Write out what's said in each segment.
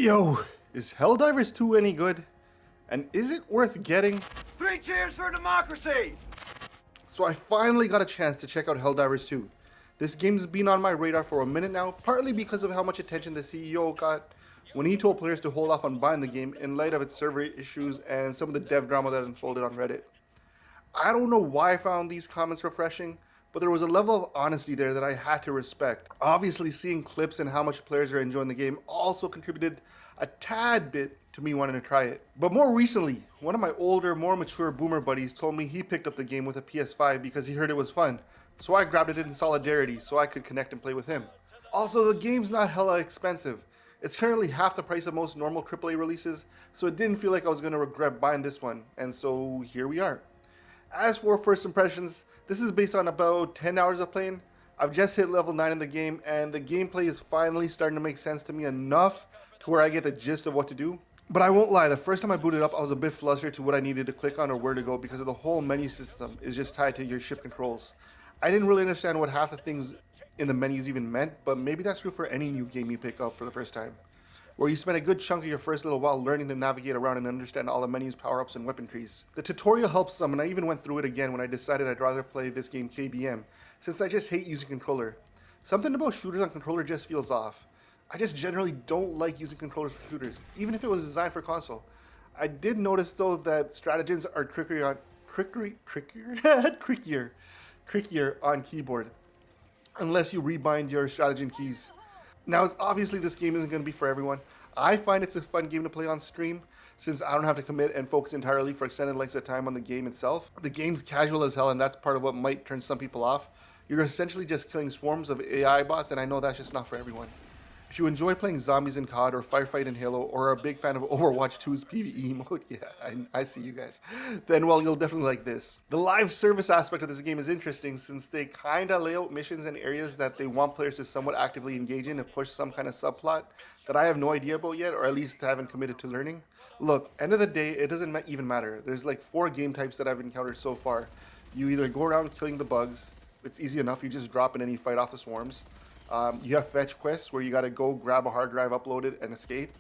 Yo, is HellDivers 2 any good? And is it worth getting? 3 cheers for democracy! So I finally got a chance to check out HellDivers 2. This game's been on my radar for a minute now, partly because of how much attention the CEO got when he told players to hold off on buying the game in light of its server issues and some of the dev drama that unfolded on Reddit. I don't know why I found these comments refreshing, but there was a level of honesty there that I had to respect. Obviously, seeing clips and how much players are enjoying the game also contributed a tad bit to me wanting to try it. But more recently, one of my older, more mature boomer buddies told me he picked up the game with a PS5 because he heard it was fun. So I grabbed it in solidarity so I could connect and play with him. Also, the game's not hella expensive. It's currently half the price of most normal AAA releases, so it didn't feel like I was going to regret buying this one, and so here we are. As for first impressions, this is based on about 10 hours of playing. I've just hit level 9 in the game, and the gameplay is finally starting to make sense to me enough to where I get the gist of what to do. But I won't lie, the first time I booted up, I was a bit flustered to what I needed to click on or where to go because of the whole menu system is just tied to your ship controls. I didn't really understand what half the things in the menus even meant, but maybe that's true for any new game you pick up for the first time, where you spend a good chunk of your first little while learning to navigate around and understand all the menus, power-ups, and weapon trees. The tutorial helps some, and I even went through it again when I decided I'd rather play this game KBM, since I just hate using controller. Something about shooters on controller just feels off. I just generally don't like using controllers for shooters, even if it was designed for console. I did notice though that stratagems are trickier on keyboard, unless you rebind your stratagem keys. Now, obviously this game isn't going to be for everyone. I find it's a fun game to play on stream, since I don't have to commit and focus entirely for extended lengths of time on the game itself. The game's casual as hell, and that's part of what might turn some people off. You're essentially just killing swarms of AI bots, and I know that's just not for everyone. If you enjoy playing zombies in COD or Firefight in Halo, or are a big fan of Overwatch 2's PvE mode, yeah, I see you guys, then well, you'll definitely like this. The live service aspect of this game is interesting since they kinda lay out missions and areas that they want players to somewhat actively engage in to push some kind of subplot that I have no idea about yet, or at least haven't committed to learning. Look, end of the day, it doesn't even matter. There's like 4 game types that I've encountered so far. You either go around killing the bugs, it's easy enough, you just drop in and you fight off the swarms. You have fetch quests where you gotta go grab a hard drive, upload it, and escape.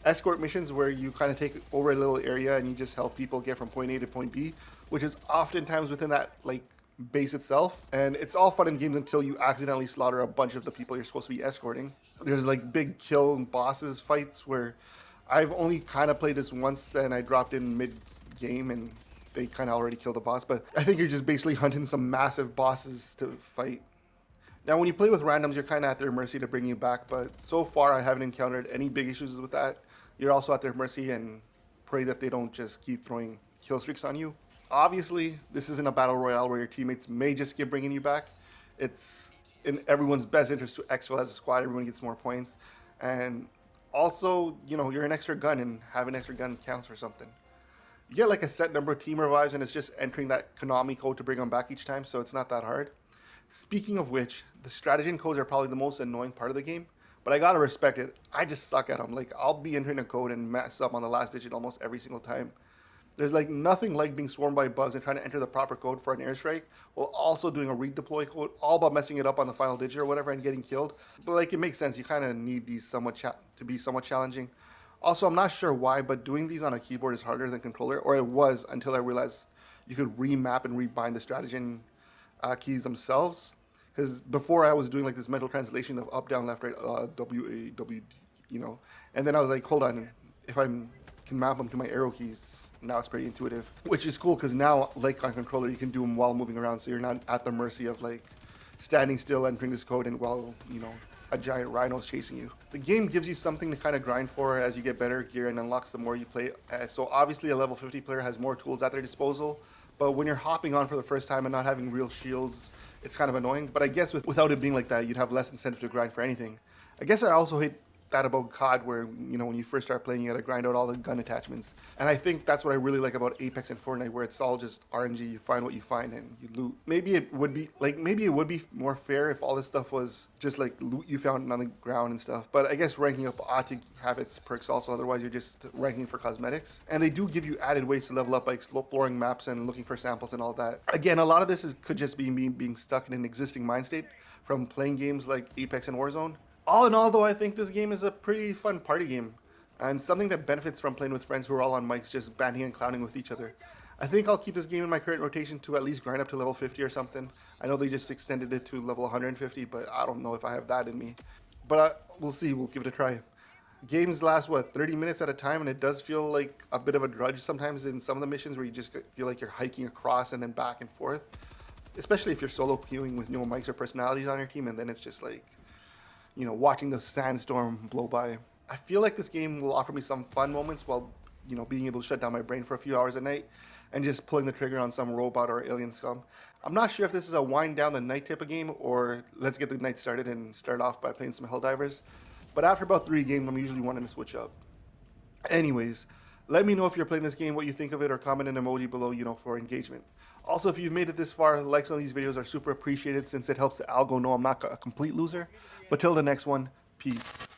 Escort missions where you kind of take over a little area and you just help people get from point A to point B, which is oftentimes within that like base itself. And it's all fun in games until you accidentally slaughter a bunch of the people you're supposed to be escorting. There's like big kill bosses fights where I've only kind of played this once and I dropped in mid-game and they kind of already killed the boss. But I think you're just basically hunting some massive bosses to fight. Now, when you play with randoms, you're kind of at their mercy to bring you back, but so far I haven't encountered any big issues with that. You're also at their mercy and pray that they don't just keep throwing kill streaks on you. Obviously, this isn't a battle royale where your teammates may just keep bringing you back. It's in everyone's best interest to exfil as a squad, everyone gets more points. And also, you know, you're an extra gun and having an extra gun counts for something. You get like a set number of team revives and it's just entering that Konami code to bring them back each time, so it's not that hard. Speaking of which, the stratagem codes are probably the most annoying part of the game, but I gotta respect it. I just suck at them. Like, I'll be entering a code and mess up on the last digit almost every single time. There's like nothing like being swarmed by bugs and trying to enter the proper code for an airstrike while also doing a redeploy code, all about messing it up on the final digit or whatever and getting killed. But like, it makes sense. You kind of need these to be somewhat challenging. Also, I'm not sure why, but doing these on a keyboard is harder than controller, or it was until I realized you could remap and rebind the stratagem keys themselves, because before I was doing like this mental translation of up, down, left, right, W, A, W, D, you know, and then I was like, hold on, if I can map them to my arrow keys, now it's pretty intuitive, which is cool because now, like on controller, you can do them while moving around, so you're not at the mercy of like standing still entering this code and while, you know, a giant rhino's chasing you. The game gives you something to kind of grind for as you get better gear and unlocks the more you play. So obviously a level 50 player has more tools at their disposal, but when you're hopping on for the first time and not having real shields, it's kind of annoying. But I guess without it being like that, you'd have less incentive to grind for anything. I guess I also hate that about COD where, you know, when you first start playing, you gotta grind out all the gun attachments. And I think that's what I really like about Apex and Fortnite, where it's all just RNG, you find what you find and you loot. Maybe it would be more fair if all this stuff was just like loot you found on the ground and stuff. But I guess ranking up ought to have its perks also, otherwise you're just ranking for cosmetics. And they do give you added ways to level up by exploring maps and looking for samples and all that. Again, a lot of this could just be me being stuck in an existing mind state from playing games like Apex and Warzone. All in all, though, I think this game is a pretty fun party game. and something that benefits from playing with friends who are all on mics, just banting and clowning with each other. I think I'll keep this game in my current rotation to at least grind up to level 50 or something. I know they just extended it to level 150, but I don't know if I have that in me. But we'll see, we'll give it a try. Games last, what, 30 minutes at a time, and it does feel like a bit of a drudge sometimes in some of the missions where you just feel like you're hiking across and then back and forth. Especially if you're solo queuing with no mics or personalities on your team, and then it's just like, you know, watching the sandstorm blow by. I feel like this game will offer me some fun moments while, you know, being able to shut down my brain for a few hours a night and just pulling the trigger on some robot or alien scum. I'm not sure if this is a wind down the night type of game or let's get the night started and start off by playing some HellDivers. But after about 3 games, I'm usually wanting to switch up. Anyways, let me know if you're playing this game, what you think of it, or comment an emoji below, you know, for engagement. Also, if you've made it this far, likes on these videos are super appreciated since it helps the algo know I'm not a complete loser. But till the next one, peace.